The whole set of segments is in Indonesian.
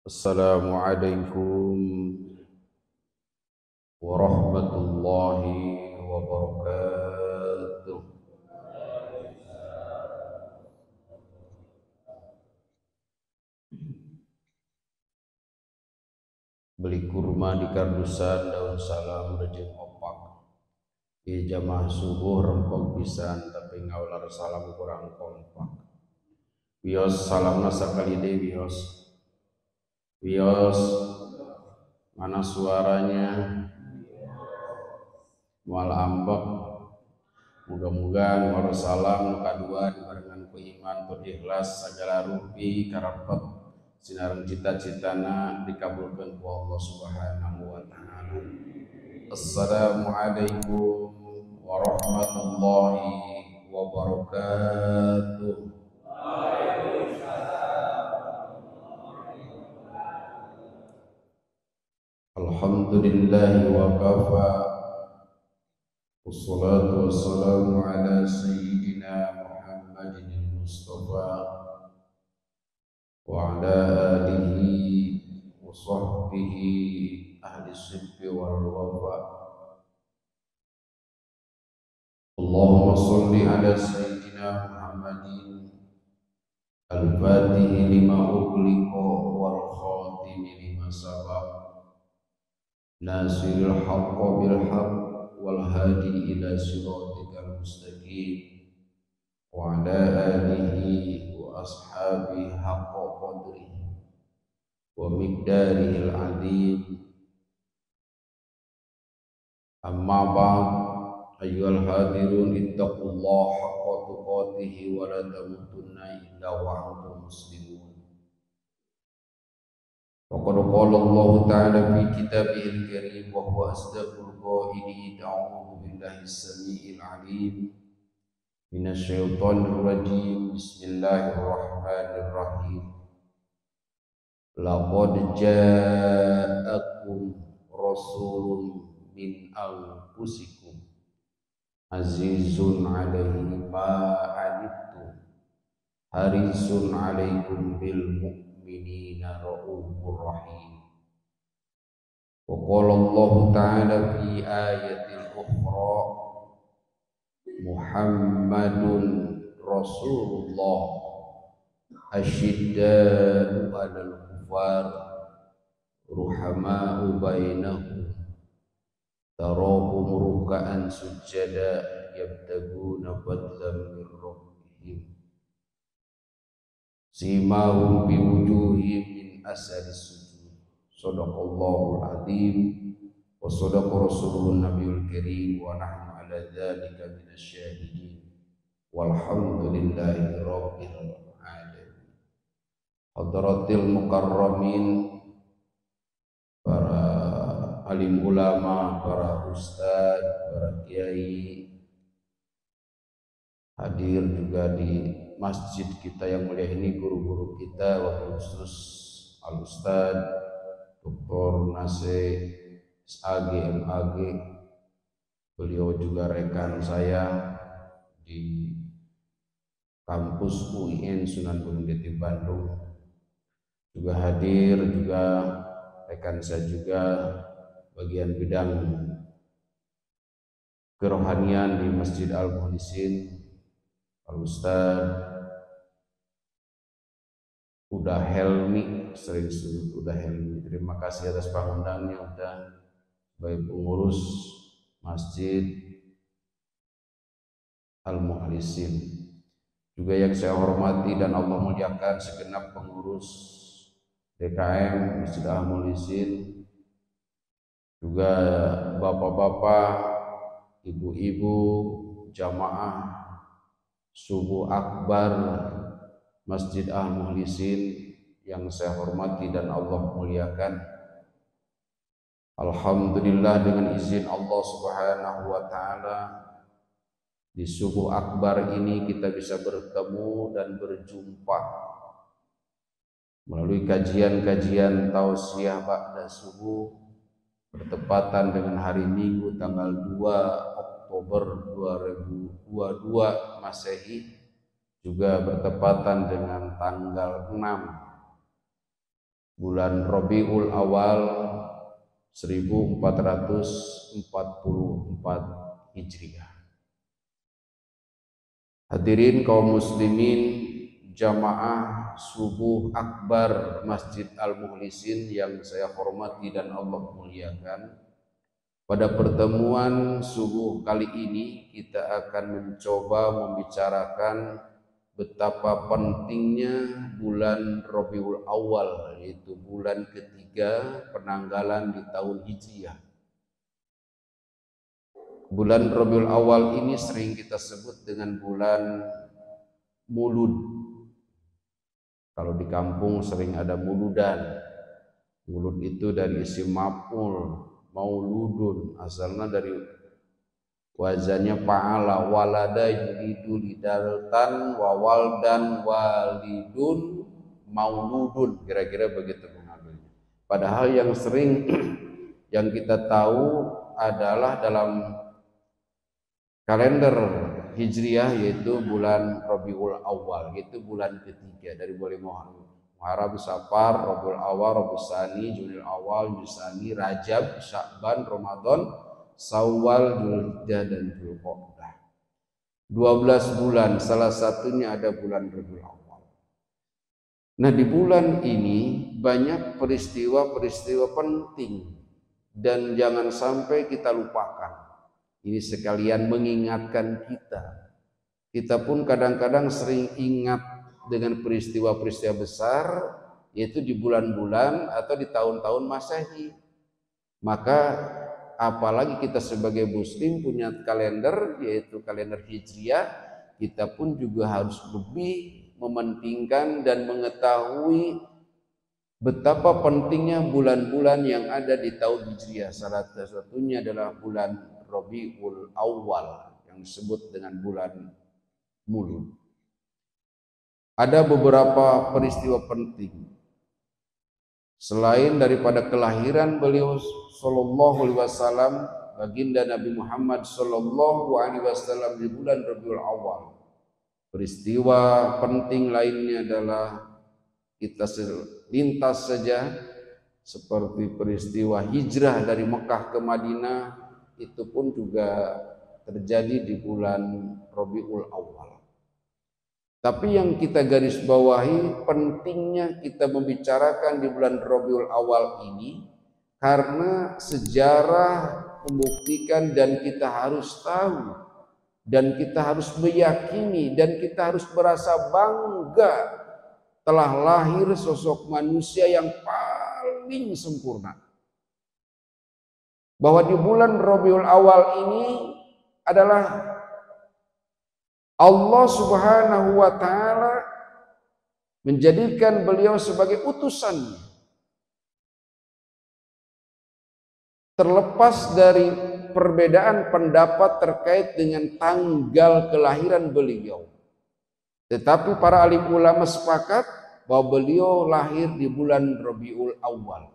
Assalamualaikum warahmatullahi wabarakatuh. Beli kurma di kardusan daun salam rejeng opak. Di jamaah subuh rempong pisan tapi ngaular salam kurang kompak. Wios salamna sakali deh wios. Wios mana suaranya? Mual ambek. Mudah-mudahan warasalam nu kadua dibarengan ku iman tur ikhlas sagala rupi karepet sinareng cita-citana dikabulkeun ku Allah Subhanahu wa taala. Assalamualaikum warahmatullahi wabarakatuh. Alhamdulillahi wa kafa. Wassalatu wassalamu ala sayyidina Muhammadin al-Mustafa wa ala alihi wa sahbihi ahli sidqi wal wafa. Allahumma salli ala sayyidina Muhammadin al-fatihi lima ughliqa wal khatimi lima sabaq nasiril haqqa bil haqq wal hadi ila siratikal mustaqim wa ala alihi wa ashabihi haqqa qadrihi wa miqdarihil azim. Amma ba'd, ayyuhal hadirun ittaqullaha haqqa tuqatih wa la tamutunna illa wa antum muslimun. Faqad qala Allah ta'ala fi kitabihil karim wa huwa asdaqul qailin. A'udzu billahi as-sami'il 'alim minasy syaithanir rajim. Bismillahirrahmanirrahim. Laqad ja'akum rasulun min anfusikum azizun 'alaihi ma 'anittum harisun 'alaikum bil mu'minina raufur rahim. Wa qala Allah ta'ala fi ayatil ukhra Muhammadun Rasulullah asyidda'u 'alal kufar ruhama'u bainahum tarahum ruk'an sujada yabtaguna fadlan min rabbihim simahum bi wujuhihim min asaris sujud. Shadaqallahul azim wa shadaqa rasuluhun nabiyul karim wa nahnu ala dzalika minasyahidin walhamdulillahi rabbil alamin. Hadratil mukarramin, para alim ulama, para ustaz, para kiai, hadir juga di masjid kita yang mulia ini, guru-guru kita, wabil khusus al-ustaz Dr. Nasir SAG MAG. Beliau juga rekan saya di kampus UIN Sunan Gunung Jati Bandung. Juga hadir juga rekan saya juga bagian bidang kerohanian di Masjid Al-Muhlisin, Al-Ustaz Udah Helmi, sering disebut Udah Helmi. Terima kasih atas pengundangnya udah sebagai pengurus Masjid Al-Muhlisin. Juga yang saya hormati dan Allah muliakan segenap pengurus DKM Masjid Al-Muhlisin, juga bapak-bapak, ibu-ibu, jamaah subuh akbar Masjid Al-Muhlisin yang saya hormati dan Allah muliakan. Alhamdulillah, dengan izin Allah Subhanahu wa taala di subuh akbar ini kita bisa bertemu dan berjumpa melalui kajian-kajian tausiah ba'da subuh bertepatan dengan hari Minggu tanggal 2 Oktober 2022 Masehi, juga bertepatan dengan tanggal 6 bulan Rabiul Awal 1444 Hijriah. Hadirin kaum muslimin jamaah subuh akbar Masjid Al-Mukhlisin yang saya hormati dan Allah muliakan. Pada pertemuan subuh kali ini kita akan mencoba membicarakan betapa pentingnya bulan Rabiul Awal, yaitu bulan ketiga penanggalan di tahun Hijriah. Bulan Rabiul Awal ini sering kita sebut dengan bulan Mulud. Kalau di kampung sering ada muludan. Mulud itu dari isim maf'ul, mauludun, asalnya dari wazannya fa'ala, walada yuridu lidaltan wa waldan walidun mauludun, kira-kira begitu mengambilnya. Padahal yang sering yang kita tahu adalah dalam kalender Hijriah yaitu bulan Rabiul Awal, yaitu bulan ketiga dari bulan Muharram, Safar, Rabiul Awal, Rabiul Tsani, Jumadil Awal, Jusani, Rajab, Sya'ban, Ramadan, Syawal, Dzulhijjah dan Dzulqa'dah. 12 bulan, salah satunya ada bulan Rabiul Awal. Nah, di bulan ini banyak peristiwa-peristiwa penting dan jangan sampai kita lupakan. Ini sekalian mengingatkan kita. Kita pun kadang-kadang sering ingat dengan peristiwa-peristiwa besar, yaitu di bulan-bulan atau di tahun-tahun Masehi. Maka apalagi kita sebagai muslim punya kalender, yaitu kalender Hijriah, kita pun juga harus lebih mementingkan dan mengetahui betapa pentingnya bulan-bulan yang ada di tahun Hijriah. Salah satunya adalah bulan Rabiul Awal yang disebut dengan bulan Mulud. Ada beberapa peristiwa penting. Selain daripada kelahiran beliau sallallahu alaihi wasallam, baginda Nabi Muhammad sallallahu alaihi wasallam di bulan Rabiul Awal. Peristiwa penting lainnya adalah kita lintas saja seperti peristiwa hijrah dari Mekah ke Madinah, itu pun juga terjadi di bulan Rabiul Awal. Tapi yang kita garis bawahi pentingnya kita membicarakan di bulan Rabiul Awal ini karena sejarah membuktikan dan kita harus tahu dan kita harus meyakini dan kita harus merasa bangga telah lahir sosok manusia yang paling sempurna. Bahwa di bulan Rabiul Awal ini adalah Allah Subhanahu wa taala menjadikan beliau sebagai utusannya. Terlepas dari perbedaan pendapat terkait dengan tanggal kelahiran beliau, tetapi para alim ulama sepakat bahwa beliau lahir di bulan Rabiul Awal.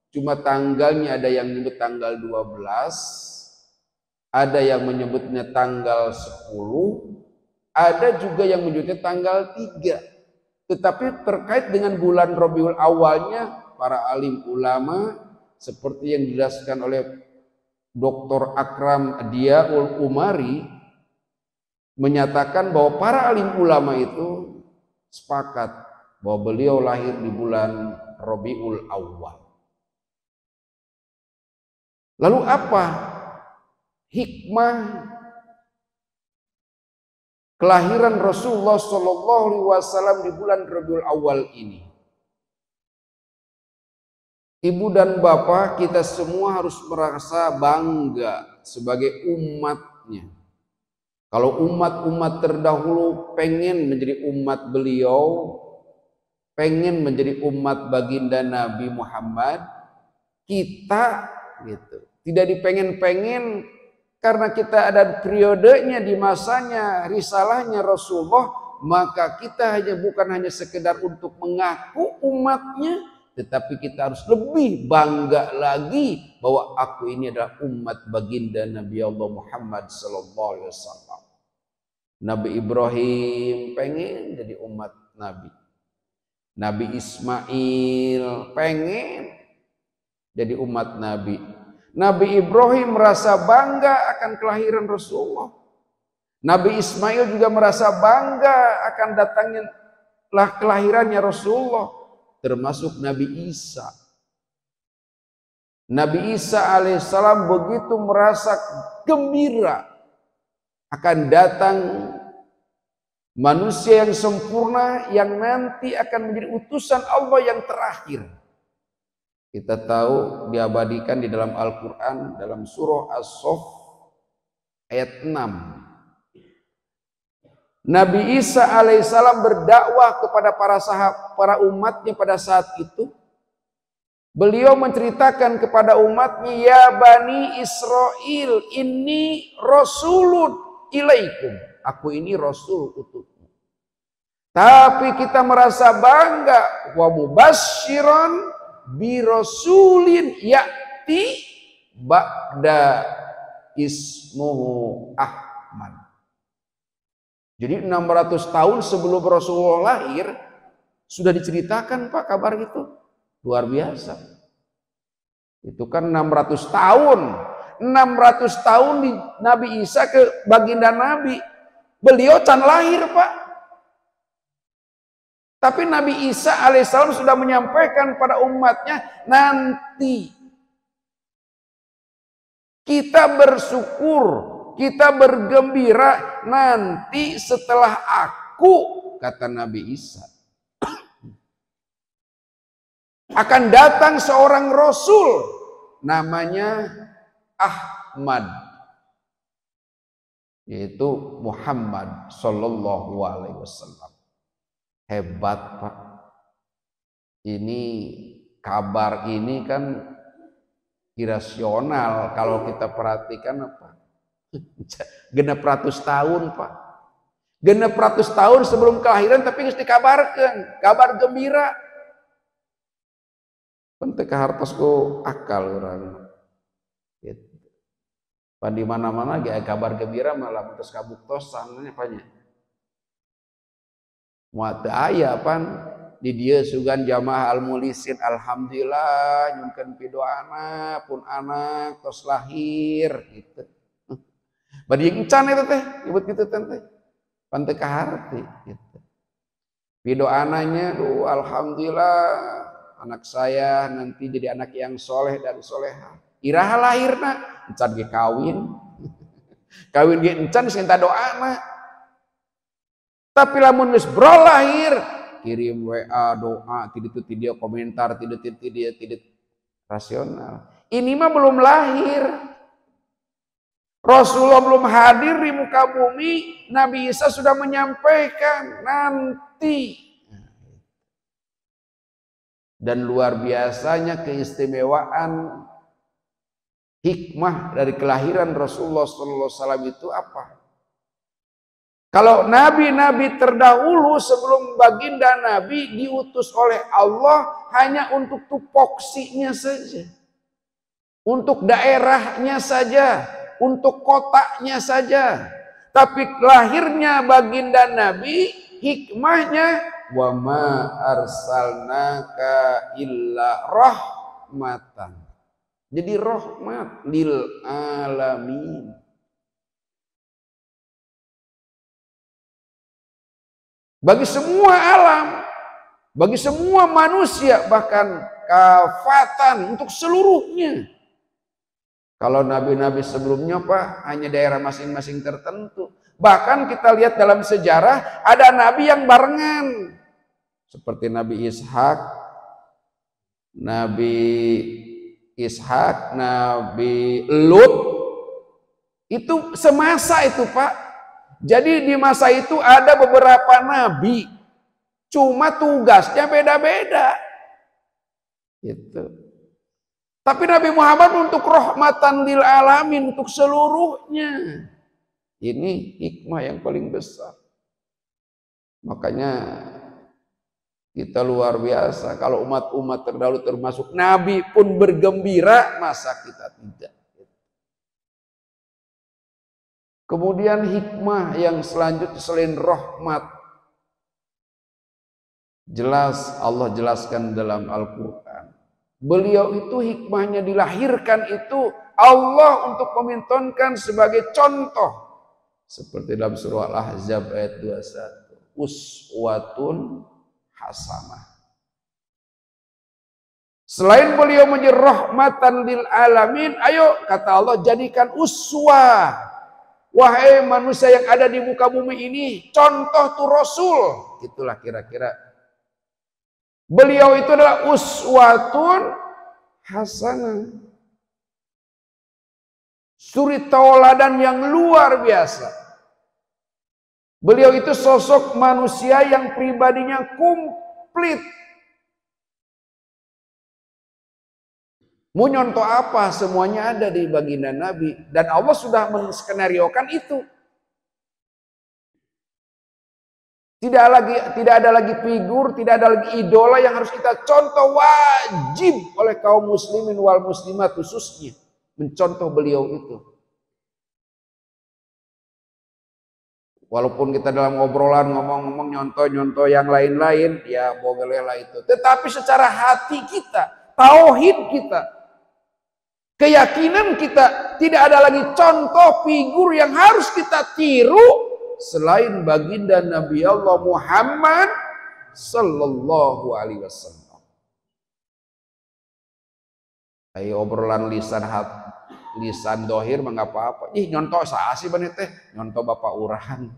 Cuma tanggalnya ada yang menyebut tanggal 12, ada yang menyebutnya tanggal 10, ada juga yang menyebutnya tanggal 3. Tetapi terkait dengan bulan Rabiul Awalnya, para alim ulama seperti yang dijelaskan oleh Dr. Akram Diaul Umari menyatakan bahwa para alim ulama itu sepakat bahwa beliau lahir di bulan Rabiul Awal. Lalu apa hikmah kelahiran Rasulullah Shallallahu Alaihi Wasallam di bulan Rabiul Awal ini? Ibu dan bapak, kita semua harus merasa bangga sebagai umatnya. Kalau umat-umat terdahulu pengen menjadi umat beliau, pengen menjadi umat baginda Nabi Muhammad, kita gitu tidak dipengen-pengen karena kita ada periodenya di masanya risalahnya Rasulullah, maka kita bukan hanya sekedar untuk mengaku umatnya, tetapi kita harus lebih bangga lagi bahwa aku ini adalah umat baginda Nabi Allah Muhammad sallallahu alaihi wasallam. Nabi Ibrahim pengen jadi umat Nabi. Nabi Ismail pengen jadi umat Nabi. Nabi Ibrahim merasa bangga akan kelahiran Rasulullah. Nabi Ismail juga merasa bangga akan datangnya kelahirannya Rasulullah. Termasuk Nabi Isa. Nabi Isa alaihissalam begitu merasa gembira akan datang manusia yang sempurna yang nanti akan menjadi utusan Allah yang terakhir. Kita tahu diabadikan di dalam Al-Quran dalam surah As-Saff ayat 6. Nabi Isa alaihissalam berdakwah kepada para umatnya pada saat itu. Beliau menceritakan kepada umatnya, ya Bani Israel, ini rasulun ilaikum. Aku ini rasul utuhmu. Tapi kita merasa bangga, wa mubasysyiran bi rasulin ya'ti ba'da ismuhu Ahmad. Jadi 600 tahun sebelum Rasulullah lahir sudah diceritakan Pak kabar itu. Luar biasa. Itu kan 600 tahun. 600 tahun di Nabi Isa ke baginda Nabi. Beliau can lahir Pak. Tapi Nabi Isa alaihissalam sudah menyampaikan pada umatnya, nanti kita bersyukur, kita bergembira nanti setelah aku, kata Nabi Isa, akan datang seorang Rasul namanya Ahmad, yaitu Muhammad Sallallahu Alaihi Wasallam. Hebat Pak. Ini kabar ini kan irasional kalau kita perhatikan apa? Genep ratus tahun Pak. Genep ratus tahun sebelum kelahiran tapi harus dikabarkan. Kabar gembira. Pentek hartosku akal orang. Gitu. Di mana-mana gak kabar gembira malah terus kabuktos sananya banyak. Muat aya pan di dia sugan jamaah al-mulisin alhamdulillah nyungkeun pidoana pun anak tos lahir gitu. Bari encan eta teh nyebut kitu teh pan teu kaharti gitu. Pidoananya alhamdulillah anak saya nanti jadi anak yang soleh dan soleha. Iraha lahirna encan ge kawin. Kawin ge encan geus doana. Tapi lamun geus bro lahir, kirim WA doa, tidak dia komentar, tidak rasional. Ini mah belum lahir. Rasulullah belum hadir di muka bumi, Nabi Isa sudah menyampaikan nanti. Dan luar biasanya keistimewaan hikmah dari kelahiran Rasulullah SAW itu apa? Kalau nabi-nabi terdahulu sebelum baginda Nabi diutus oleh Allah hanya untuk tupoksinya saja. Untuk daerahnya saja. Untuk kotanya saja. Tapi lahirnya baginda Nabi hikmahnya wa ma arsalnaka illa rahmatan. Jadi rahmat lil alamin. Bagi semua alam, bagi semua manusia, bahkan kafatan untuk seluruhnya. Kalau nabi-nabi sebelumnya Pak, hanya daerah masing-masing tertentu. Bahkan kita lihat dalam sejarah, ada nabi yang barengan. Seperti Nabi Ishak, Nabi Lut. Itu semasa itu Pak. Jadi di masa itu ada beberapa nabi, cuma tugasnya beda-beda. Gitu. Tapi Nabi Muhammad untuk rahmatan lil alamin, untuk seluruhnya. Ini hikmah yang paling besar. Makanya kita luar biasa. Kalau umat-umat terdahulu termasuk nabi pun bergembira, masa kita tidak? Kemudian hikmah yang selanjutnya selain rahmat. Jelas Allah jelaskan dalam Al-Quran. Beliau itu hikmahnya dilahirkan itu Allah untuk memintonkan sebagai contoh. Seperti dalam surah Al-Ahzab ayat 21. Uswatun hasanah. Selain beliau menjadi rahmatan lil alamin, ayo kata Allah jadikan uswah. Wahai manusia yang ada di muka bumi ini, contoh tuh Rasul. Itulah kira-kira. Beliau itu adalah uswatun hasanah. Suri tauladan yang luar biasa. Beliau itu sosok manusia yang pribadinya komplit. Mau nyontoh apa? Semuanya ada di baginda Nabi. Dan Allah sudah menskenariokan itu. Tidak ada lagi figur, tidak ada lagi idola yang harus kita contoh. Wajib oleh kaum muslimin wal muslimat khususnya mencontoh beliau itu. Walaupun kita dalam ngobrolan ngomong-ngomong nyontoh yang lain-lain, ya bolehlah itu. Tetapi secara hati kita, tauhid kita, keyakinan kita, tidak ada lagi contoh figur yang harus kita tiru selain baginda Nabi Allah Muhammad sallallahu alaihi wasallam. Ayo obrolan lisan dohir mengapa apa? Ih nyontoh saasi bener teh, nyontoh bapak urang,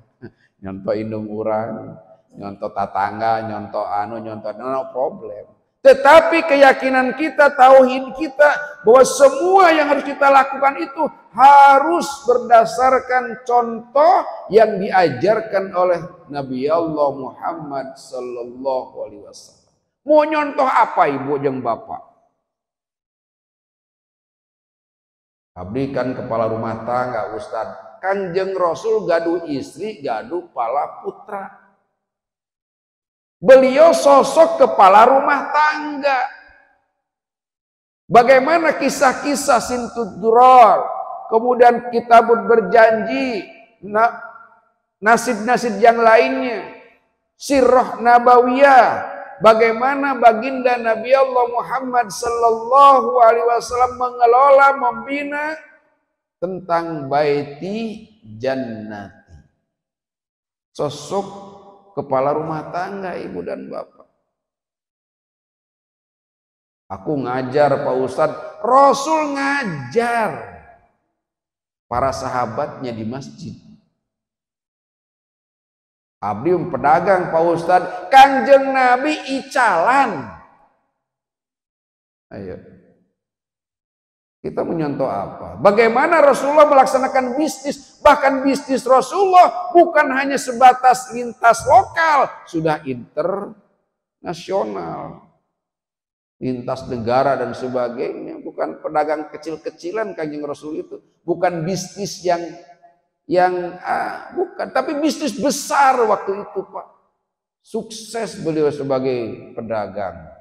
nyontoh indung urang, nyontoh tatangga, nyontoh no problem. Tetapi keyakinan kita, tauhid kita bahwa semua yang harus kita lakukan itu harus berdasarkan contoh yang diajarkan oleh Nabi Allah Muhammad sallallahu alaihi wasallam. Mau nyontoh apa ibu jeung bapak? Abdi kan kepala rumah tangga Ustad. Kanjeng Rasul gaduh istri, gaduh pala putra. Beliau sosok kepala rumah tangga. Bagaimana kisah-kisah Sintudror, kemudian Kitabut berjanji, nasib-nasib yang lainnya, Sirah Nabawiyah, bagaimana baginda Nabi Allah Muhammad sallallahu alaihi wasallam mengelola, membina tentang baiti jannati. Sosok kepala rumah tangga ibu dan bapak. Aku ngajar Pak Ustadz, Rasul ngajar para sahabatnya di masjid. Abdi pedagang Pak Ustadz, Kanjeng Nabi icalan. Ayo. Kita menyontoh apa? Bagaimana Rasulullah melaksanakan bisnis? Bahkan bisnis Rasulullah bukan hanya sebatas lintas lokal, sudah internasional. Lintas negara dan sebagainya. Bukan pedagang kecil-kecilan Kanjeng Rasul itu. Bukan bisnis yang bukan, tapi bisnis besar waktu itu Pak. Sukses beliau sebagai pedagang,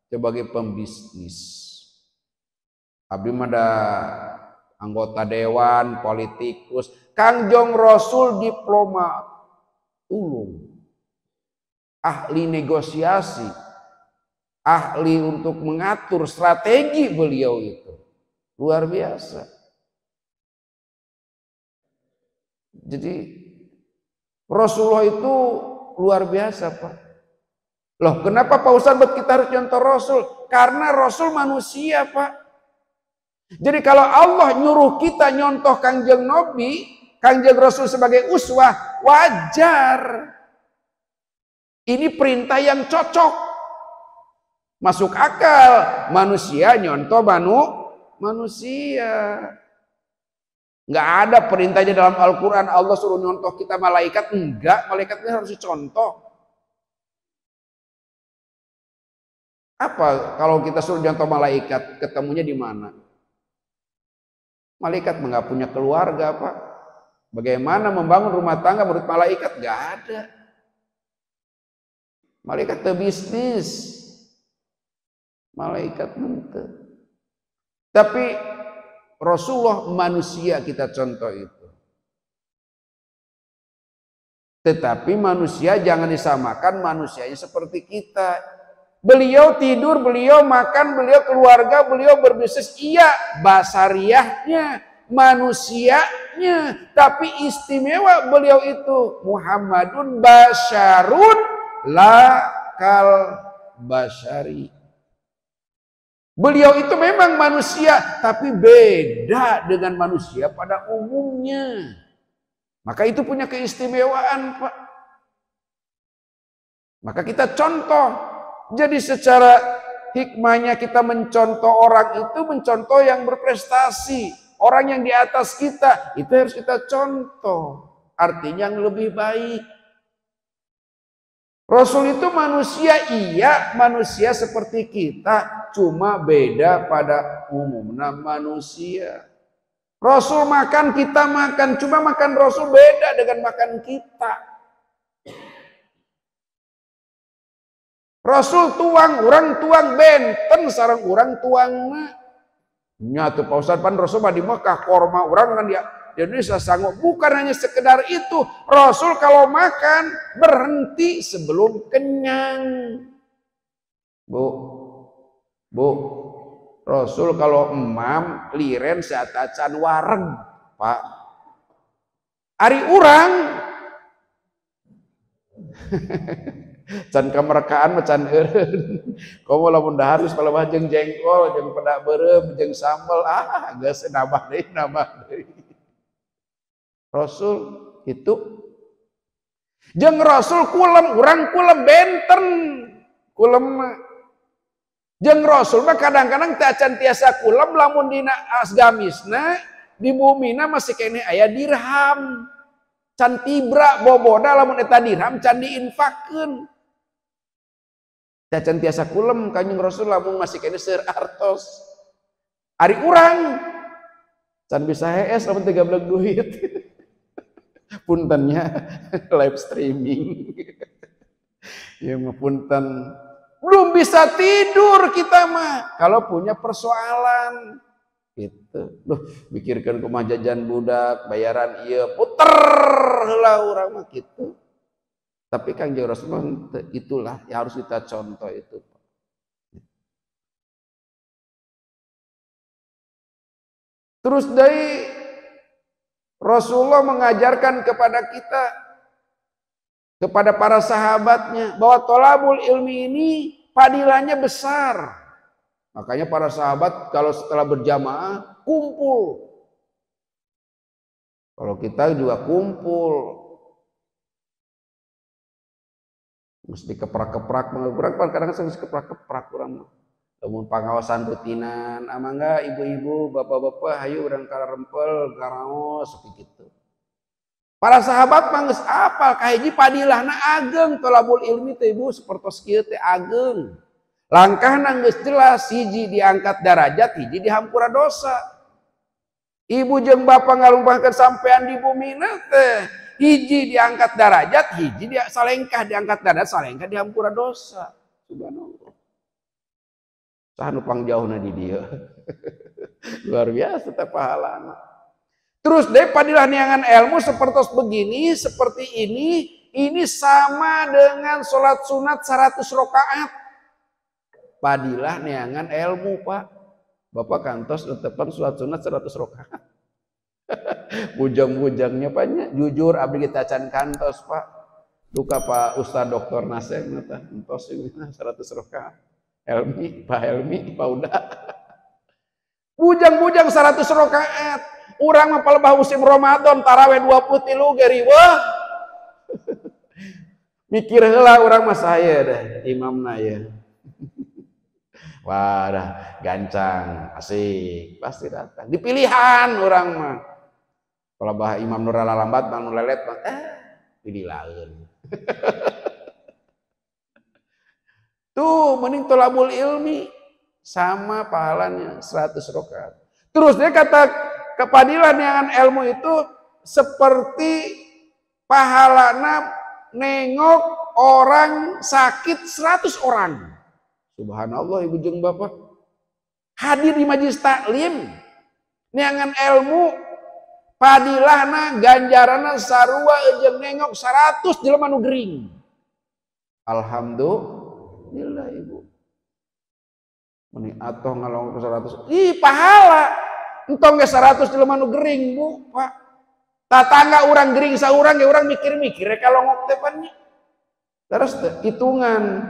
sebagai pembisnis. Abdi ada anggota dewan, politikus, Kanjeng Rasul diplomat, ulung, ahli negosiasi, ahli untuk mengatur strategi beliau itu luar biasa. Jadi Rasulullah itu luar biasa Pak. Loh kenapa Pak Ustadz kita harus contoh Rasul? Karena Rasul manusia Pak. Jadi kalau Allah nyuruh kita nyontoh Kanjeng Nabi, Kanjeng Rasul sebagai uswah, wajar. Ini perintah yang cocok. Masuk akal. Manusia nyontoh manusia. Nggak ada perintahnya dalam Al-Quran Allah suruh nyontoh kita malaikat. Enggak, malaikatnya harus dicontoh. Apa kalau kita suruh nyontoh malaikat, ketemunya di mana? Malaikat nggak punya keluarga Pak. Bagaimana membangun rumah tangga menurut malaikat? Nggak ada. Malaikat itu bisnis. Malaikat mente. Tapi Rasulullah manusia kita contoh itu. Tetapi manusia jangan disamakan manusianya seperti kita. Beliau tidur, beliau makan, beliau keluarga, beliau berbisnis. Iya, basariahnya, manusianya. Tapi istimewa beliau itu. Muhammadun basyarun la kal basyari. Beliau itu memang manusia, tapi beda dengan manusia pada umumnya. Maka itu punya keistimewaan, Pak. Maka kita contoh. Jadi secara hikmahnya kita mencontoh orang itu, mencontoh yang berprestasi. Orang yang di atas kita, itu harus kita contoh. Artinya yang lebih baik. Rasul itu manusia, iya manusia seperti kita. Cuma beda pada umumnya manusia. Rasul makan, kita makan. Cuma makan Rasul beda dengan makan kita. Rasul tuang, orang tuang benten sarang orang tuang mah. Nyatu Pak Ustadz pan Rasul mah di Mekah korma orang kan dia di Indonesia sanggup. Bukan hanya sekedar itu. Rasul kalau makan berhenti sebelum kenyang. Bu, Rasul kalau emam liren seatacan wareng, Pak. Ari urang can kemerkaan macan eureun. Komo lamun dahar geus palebah jeung jengkol, jeung pedak beureum, jeung sambel, geus nambah deui. Rasul itu jeung Rasul kulem, urang kulem benten. Kulem jeung Rasul mah kadang-kadang teu acan tiasa kulem lamun dina asgamisna di bumina masih kene aya dirham. Can tibra boboda lamun eta dirham can diinfakkeun. Can tiasa kulem Kanjeng Rasul lamun masih kene seueur artos. Ari urang can bisa hees lamun teu gablek duit. Puntennya live streaming. Ya mah punten. Belum bisa tidur kita mah kalau punya persoalan. Gitu. Loh, mikirkan kumaha jajan budak, bayaran ieu puter heula urang mah kitu. Tapi Kanjeng Rasul itulah yang harus kita contoh itu. Terus dari Rasulullah mengajarkan kepada kita, kepada para sahabatnya, bahwa tholabul ilmi ini padilahnya besar. Makanya para sahabat kalau setelah berjamaah kumpul. Kalau kita juga kumpul. Mesti keprak-keprak, kadang-kadang saya keprak-keprak orang. Namun pengawasan rutinan, amangga ibu-ibu, bapak-bapak, hayu urang karempel, karaos seperti gitu. Para sahabat mah geus apal kahiji padilahna ageng tholabul ilmi teh ibu sapertos kieu teh ageng. Langkahna geus jelas, hiji diangkat derajat, hiji dihampura dosa. Ibu jeung bapak ngalumpahkeun sampean di bumina teh, hiji diangkat derajat, hiji dia salengkah diangkat derajat, salengkah dihampura dosa. Subhanallah. Saha nu pangjauhna di dieu. Luar biasa teh pahalana. Terus deh padilah niangan ilmu seperti begini, seperti ini sama dengan sholat sunat 100 rakaat. Padilah niangan ilmu, Pak. Bapak kantos tetepan sholat sunat 100 rakaat. Bujang-bujangnya banyak. Jujur abdi kita can kantos, Pak. Duka Pak Ustaz Dr. Nasem nata kantos 100 rakaat. Helmi, Pak Helmi, Pak Uda. Bujang-bujang 100 rakaat. Urang mah palebah musim Ramadan tarawih 23 geri wah. Mikir heula urang mah saya dah imamna ya. Wah dah gancang, asik, pasti datang. Dipilihan urang mah. Palebah imam nu lambat nu lelet mah pilih laeun. Tuh mending tholabul ilmi sama pahalanya 100 rakaat. Terus dia kata kepadilan yang ilmu itu seperti pahalana nengok orang sakit 100 orang. Subhanallah ibu jeung bapak. Hadir di majelis taklim. Neangan ilmu Padilahna ganjarana sarua jeung nengok 100 jelema nu gering. Alhamdulillah ibu. Meni atoh ngalong 100. Ih pahala. Entong ge 100 jelema nu gering bu, Pak. Tatangga urang gering saurang ge urang mikir-mikir rek kalongok teh pan nya. Terus hitungan.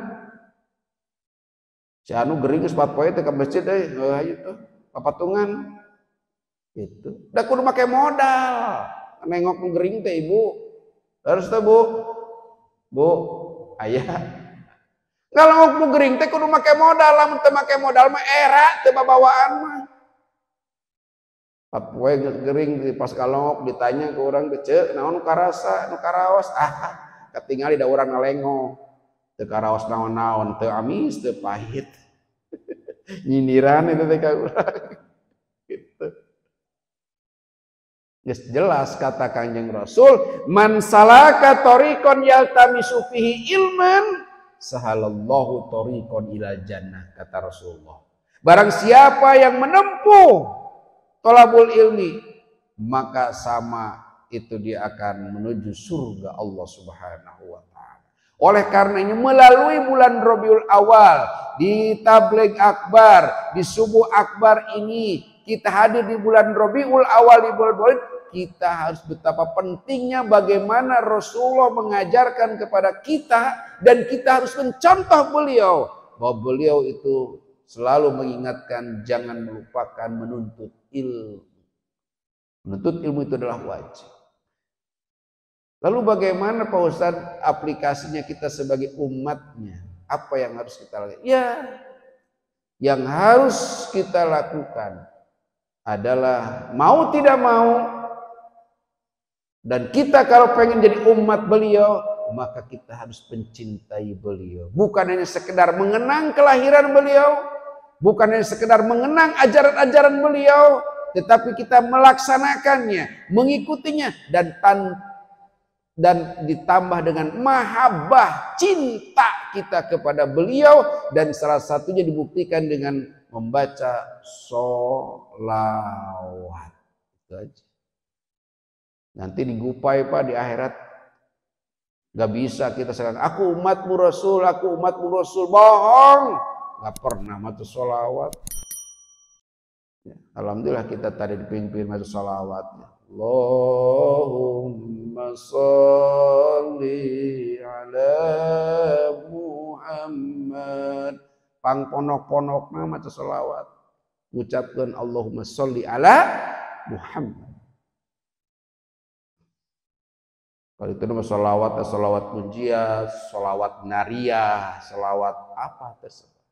Si anu gering geus 4 poe teh ka masjid euy, hayu tuh papatungan. Itu. Da kudu make modal. Nengok nu gering teh ibu. Terus teh bu. Bu, aya. Ngalongok nu gering teh kudu make modal, lamun teu make modal mah era teu babawaan mah. Poe gering pas kalongok ditanya ke orang kecil, naon nu karasa, nu karaos, ketinggali da urang ngalengok. Teu karaos naon-naon, teu amis, teu pahit. Nyindiran itu teh ka urang. Gitu. Geus jelas kata Kanjeng Rasul, man salaka tariqan yaltamisu fihi ilman, sahalallahu tariqan ila jannah, kata Rasulullah. Barang siapa yang menempuh thalabul ilmi, maka sama itu dia akan menuju surga Allah Subhanahu wa taala. Oleh karenanya melalui bulan Rabiul Awal, di tabligh akbar, di subuh akbar ini kita hadir di bulan Rabiul Awal, di bulan Maulid, kita harus betapa pentingnya bagaimana Rasulullah mengajarkan kepada kita, dan kita harus mencontoh beliau bahwa beliau itu selalu mengingatkan jangan melupakan menuntut ilmu. Menuntut ilmu itu adalah wajib. Lalu bagaimana Pak Ustadz aplikasinya kita sebagai umatnya? Apa yang harus kita lakukan? Ya, yang harus kita lakukan adalah mau tidak mau, dan kita kalau pengen jadi umat beliau, maka kita harus mencintai beliau. Bukan hanya sekedar mengenang kelahiran beliau, bukan hanya sekedar mengenang ajaran-ajaran beliau, tetapi kita melaksanakannya, mengikutinya, dan ditambah dengan mahabbah, cinta kita kepada beliau, dan salah satunya dibuktikan dengan membaca sholawat. Itu aja. Nanti digupai Pak di akhirat. Gak bisa kita sekarang, aku umatmu Rasul, aku umatmu Rasul. Bohong. Gak pernah maca sholawat. Ya, alhamdulillah kita tadi dipimpin maca sholawat. Allahumma sholli ala Muhammad. Pang ponok-ponokna maca sholawat. Ucapkan Allahumma sholli ala Muhammad. Kalau itu nama sholawat pujian, sholawat nariyah, sholawat apa tersebut.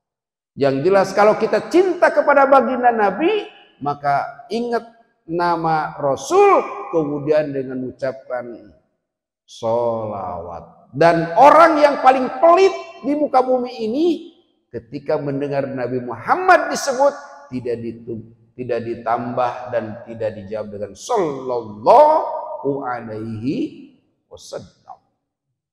Yang jelas kalau kita cinta kepada baginda Nabi, maka ingat nama Rasul, kemudian dengan mengucapkan sholawat. Dan orang yang paling pelit di muka bumi ini, ketika mendengar Nabi Muhammad disebut, tidak ditambah dan tidak dijawab dengan sallallahu alaihi wasallam.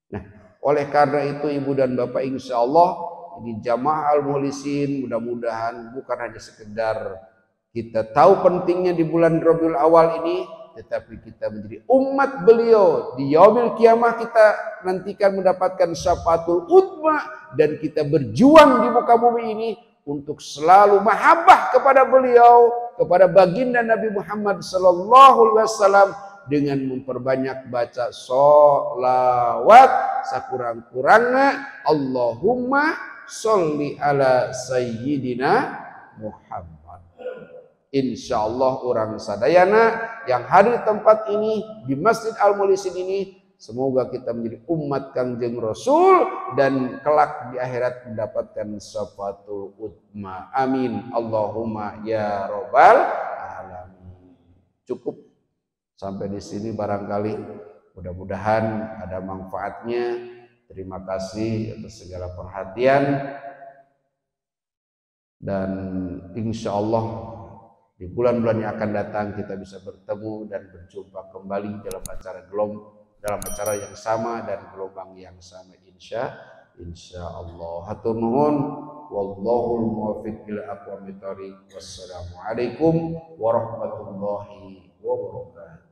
Nah, oleh karena itu ibu dan bapak, insya Allah ini jamaah al-mukhlisin, mudah-mudahan bukan hanya sekedar kita tahu pentingnya di bulan Rabiul Awal ini, tetapi kita menjadi umat beliau. Di yaumil kiamah kita nantikan mendapatkan syafaatul uzma, dan kita berjuang di muka bumi ini untuk selalu mahabbah kepada beliau, kepada baginda Nabi Muhammad sallallahu alaihi wasallam, dengan memperbanyak baca sholawat sakurang-kurangnya. Allahumma sholli ala sayyidina Muhammad. Insyaallah orang sadayana yang hadir di tempat ini, di Masjid Al-Mukhlisin ini, semoga kita menjadi umat Kangjeng Rasul dan kelak di akhirat mendapatkan syafaatul uzma. Amin. Allahumma ya rabbal alamin. Cukup sampai di sini barangkali, mudah-mudahan ada manfaatnya. Terima kasih atas segala perhatian, dan insya Allah di bulan-bulan yang akan datang kita bisa bertemu dan berjumpa kembali dalam acara yang sama dan gelombang yang sama, insya Allah. Hatur nuhun, wallahul muwaffiq ila aqwamit thoriq. Wassalamualaikum warahmatullahi wabarakatuh.